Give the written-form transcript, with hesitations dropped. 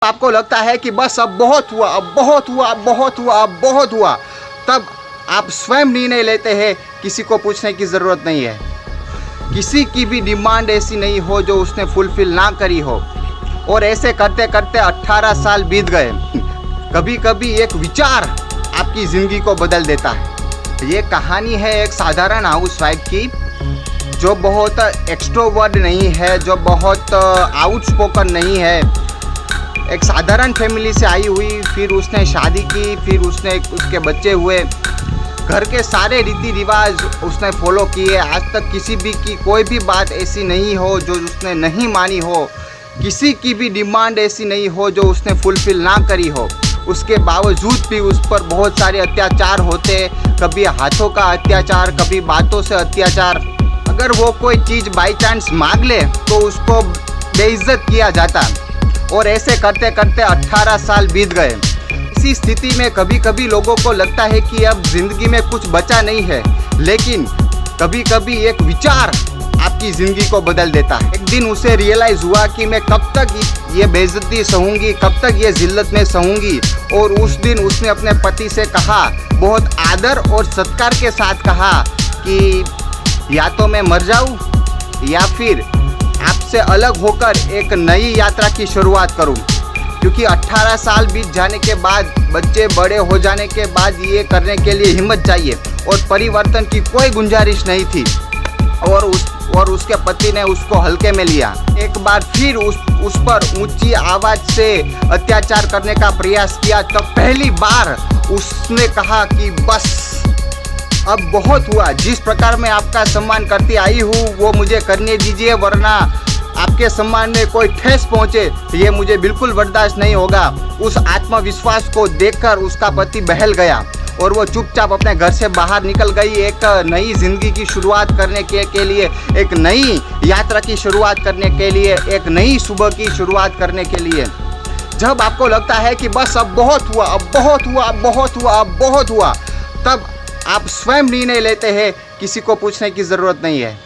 आपको लगता है कि बस अब बहुत हुआ, अब बहुत हुआ, अब बहुत हुआ, अब बहुत हुआ, तब आप स्वयं निर्णय लेते हैं, किसी को पूछने की ज़रूरत नहीं है। किसी की भी डिमांड ऐसी नहीं हो जो उसने फुलफिल ना करी हो। और ऐसे करते करते 18 साल बीत गए। कभी कभी एक विचार आपकी ज़िंदगी को बदल देता है। ये कहानी है एक साधारण हाउसवाइफ की, जो बहुत एक्सट्रोवर्ट नहीं है, जो बहुत आउटस्पोकन नहीं है। एक साधारण फैमिली से आई हुई, फिर उसने शादी की, फिर उसके बच्चे हुए। घर के सारे रीति रिवाज उसने फॉलो किए। आज तक किसी भी की कोई भी बात ऐसी नहीं हो जो उसने नहीं मानी हो। किसी की भी डिमांड ऐसी नहीं हो जो उसने फुलफिल ना करी हो। उसके बावजूद भी उस पर बहुत सारे अत्याचार होते, कभी हाथों का अत्याचार, कभी बातों से अत्याचार। अगर वो कोई चीज़ बाई चांस मांग ले तो उसको बेइज्जत किया जाता। और ऐसे करते करते 18 साल बीत गए। इसी स्थिति में कभी कभी लोगों को लगता है कि अब ज़िंदगी में कुछ बचा नहीं है, लेकिन कभी कभी एक विचार आपकी ज़िंदगी को बदल देता है। एक दिन उसे रियलाइज़ हुआ कि मैं कब तक ये बेइज्जती सहूँगी, कब तक ये ज़िल्लत में सहूँगी। और उस दिन उसने अपने पति से कहा, बहुत आदर और सत्कार के साथ कहा कि या तो मैं मर जाऊँ या फिर आपसे अलग होकर एक नई यात्रा की शुरुआत करूं। क्योंकि 18 साल बीत जाने के बाद, बच्चे बड़े हो जाने के बाद ये करने के लिए हिम्मत चाहिए और परिवर्तन की कोई गुंजाइश नहीं थी। और उसके पति ने उसको हल्के में लिया। एक बार फिर उस पर ऊंची आवाज़ से अत्याचार करने का प्रयास किया। तब पहली बार उसने कहा कि बस अब बहुत हुआ। जिस प्रकार मैं आपका सम्मान करती आई हूँ वो मुझे करने दीजिए, वरना आपके सम्मान में कोई ठेस पहुँचे ये मुझे बिल्कुल बर्दाश्त नहीं होगा। उस आत्मविश्वास को देखकर उसका पति बहल गया और वो चुपचाप अपने घर से बाहर निकल गई, एक नई ज़िंदगी की शुरुआत करने के लिए, एक नई यात्रा की शुरुआत करने के लिए, एक नई सुबह की शुरुआत करने के लिए। जब आपको लगता है कि बस अब बहुत हुआ, अब बहुत हुआ, अब बहुत हुआ, अब बहुत हुआ, तब आप स्वयं निर्णय लेते हैं, किसी को पूछने की ज़रूरत नहीं है।